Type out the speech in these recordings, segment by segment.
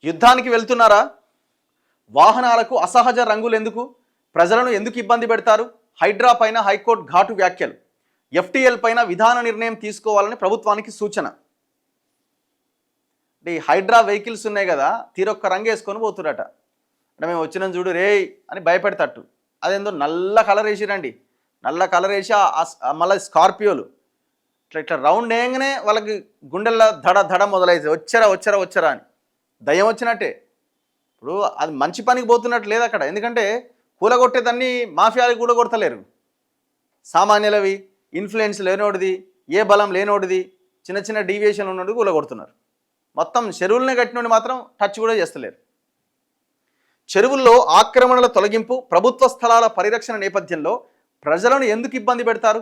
యుద్ధానికి వెళ్తున్నారా? వాహనాలకు అసహజ రంగులు ఎందుకు? ప్రజలను ఎందుకు ఇబ్బంది పెడతారు? హైడ్రా పైన హైకోర్టు ఘాటు వ్యాఖ్యలు. ఎఫ్టీఎల్ పైన విధాన నిర్ణయం తీసుకోవాలని ప్రభుత్వానికి సూచన. అంటే ఈ హైడ్రా వెహికల్స్ ఉన్నాయి కదా, తీరొక్క రంగు వేసుకొని పోతురట. అంటే మేము వచ్చినాం చూడు రే అని భయపెడతట్టు. అదేందో నల్ల కలర్ వేసిరండి, నల్ల కలర్ వేసి మళ్ళీ స్కార్పియోలు ఇట్లా ఇట్లా రౌండ్ వేయగానే వాళ్ళకి గుండెల్లో దడ దడ మొదలైతే వచ్చారా వచ్చారా వచ్చారా అని దయ్యం వచ్చినట్టే. ఇప్పుడు అది మంచి పనికి పోతున్నట్టు లేదు అక్కడ. ఎందుకంటే కూలగొట్టేదాన్ని మాఫియాలు కూడా కొడతలేరు. సామాన్యులవి, ఇన్ఫ్లుయెన్స్ లేనోడిది, ఏ బలం లేనోడిది, చిన్న చిన్న డీవియేషన్ ఉన్నోడు కూలగొడుతున్నారు. మొత్తం చెరువులనే కట్టినోడి మాత్రం టచ్ కూడా చేస్తలేరు. చెరువుల్లో ఆక్రమణల తొలగింపు, ప్రభుత్వ స్థలాల పరిరక్షణ నేపథ్యంలో ప్రజలను ఎందుకు ఇబ్బంది పెడతారు?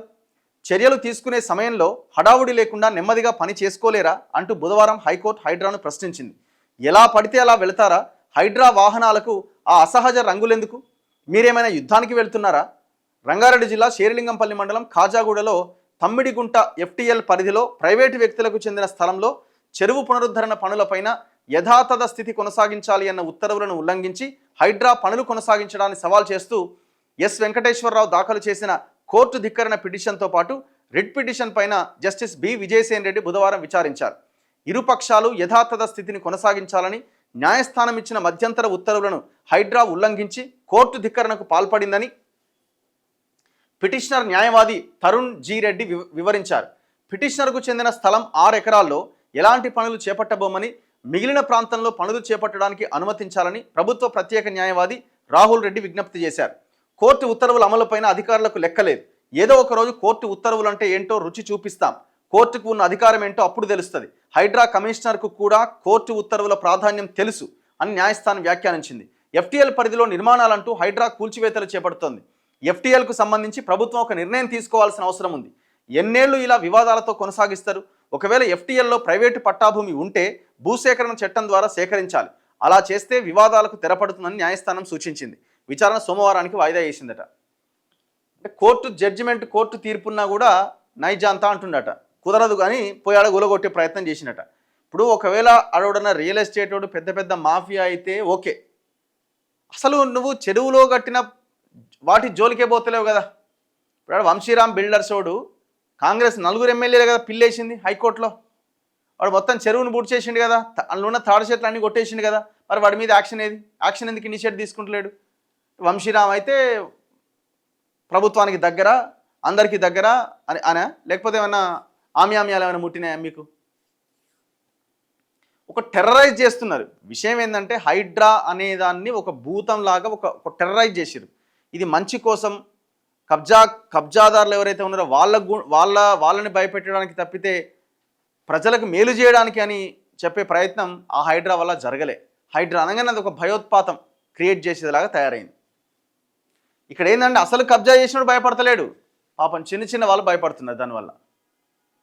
చర్యలు తీసుకునే సమయంలో హడావుడి లేకుండా నెమ్మదిగా పని చేసుకోలేరా అంటూ బుధవారం హైకోర్టు హైడ్రాను ప్రశ్నించింది. ఎలా పడితే అలా వెళతారా? హైడ్రా వాహనాలకు ఆ అసహజ రంగులెందుకు? మీరేమైనా యుద్ధానికి వెళ్తున్నారా? రంగారెడ్డి జిల్లా శేరిలింగంపల్లి మండలం ఖాజాగూడలో తమ్మిడిగుంట ఎఫ్టీఎల్ పరిధిలో ప్రైవేటు వ్యక్తులకు చెందిన స్థలంలో చెరువు పునరుద్ధరణ పనులపైన యథాతథ స్థితి కొనసాగించాలి అన్న ఉత్తర్వులను ఉల్లంఘించి హైడ్రా పనులు కొనసాగించడాన్ని సవాల్ చేస్తూ ఎస్ వెంకటేశ్వరరావు దాఖలు చేసిన కోర్టు ధిక్కరణ పిటిషన్తో పాటు రిట్ పిటిషన్ పైన జస్టిస్ బి విజయసేన్ రెడ్డి బుధవారం విచారించారు. ఇరుపక్షాలు యథాతథ స్థితిని కొనసాగించాలని న్యాయస్థానం ఇచ్చిన మధ్యంతర ఉత్తర్వులను హైడ్రా ఉల్లంఘించి కోర్టు ధిక్కరణకు పాల్పడిందని పిటిషనర్ న్యాయవాది తరుణ్ జి రెడ్డి వివరించారు. పిటిషనర్కు చెందిన స్థలం 6 ఎకరాల్లో ఎలాంటి పనులు చేపట్టబోమని, మిగిలిన ప్రాంతంలో పనులు చేపట్టడానికి అనుమతించాలని ప్రభుత్వ ప్రత్యేక న్యాయవాది రాహుల్ రెడ్డి విజ్ఞప్తి చేశారు. కోర్టు ఉత్తర్వుల అమలుపైన అధికారులకు లెక్కలేదు. ఏదో ఒక రోజు కోర్టు ఉత్తర్వులు అంటే ఏంటో రుచి చూపిస్తాం. కోర్టుకు ఉన్న అధికారం ఏంటో అప్పుడు తెలుస్తుంది. హైడ్రా కమిషనర్కు కూడా కోర్టు ఉత్తర్వుల ప్రాధాన్యం తెలుసు అని న్యాయస్థానం వ్యాఖ్యానించింది. ఎఫ్టీఎల్ పరిధిలో నిర్మాణాలంటూ హైడ్రా కూల్చివేతలు చేపడుతోంది. ఎఫ్టీఎల్కు సంబంధించి ప్రభుత్వం ఒక నిర్ణయం తీసుకోవాల్సిన అవసరం ఉంది. ఎన్నేళ్లు ఇలా వివాదాలతో కొనసాగిస్తారు? ఒకవేళ ఎఫ్టీఎల్లో ప్రైవేటు పట్టాభూమి ఉంటే భూసేకరణ చట్టం ద్వారా సేకరించాలి. అలా చేస్తే వివాదాలకు తెరపడుతుందని న్యాయస్థానం సూచించింది. విచారణ సోమవారానికి వాయిదా వేసిందట. అంటే కోర్టు జడ్జిమెంట్, కోర్టు తీర్పున్నా కూడా నైజాంతా అంటుండట. కుదరదు కానీ పోయాడ గులగొట్టే ప్రయత్నం చేసినట. ఇప్పుడు ఒకవేళ అడవుడన్న రియల్ ఎస్టేట్ వాడు పెద్ద పెద్ద మాఫియా అయితే ఓకే, అసలు నువ్వు చెరువులో కట్టిన వాటి జోలికే పోతలేవు కదా. ఇప్పుడు వంశీరామ్ బిల్డర్స్ వాడు కాంగ్రెస్ 4 ఎమ్మెల్యేలే కదా పిల్లేసింది హైకోర్టులో. వాడు మొత్తం చెరువును బూట్ చేసిండు కదా, అందులో ఉన్న తాడు చెట్లు అన్నీ కొట్టేసిండు కదా. మరి వాడి మీద యాక్షన్ ఏది? యాక్షన్ ఎందుకు ఇనిషియేట్ తీసుకుంటలేడు? వంశీరామ్ అయితే ప్రభుత్వానికి దగ్గర, అందరికీ దగ్గర అని అనా, లేకపోతే ఏమైనా ఆమ్యామ్యాలు ఏమైనా ముట్టినాయా మీకు? ఒక టెర్రరైజ్ చేస్తున్నారు. విషయం ఏంటంటే హైడ్రా అనేదాన్ని ఒక భూతంలాగా ఒక టెర్రరైజ్ చేసిరు. ఇది మంచి కోసం కబ్జాదారులు ఎవరైతే ఉన్నారో వాళ్ళని భయపెట్టడానికి తప్పితే ప్రజలకు మేలు చేయడానికి అని చెప్పే ప్రయత్నం ఆ హైడ్రా వల్ల జరగలే. హైడ్రా అనగానే అది ఒక భయోత్పాతం క్రియేట్ చేసేలాగా తయారైంది. ఇక్కడ ఏంటంటే అసలు కబ్జా చేసినప్పుడు భయపడతలేడు, పాపం చిన్న చిన్న వాళ్ళు భయపడుతున్నారు దానివల్ల.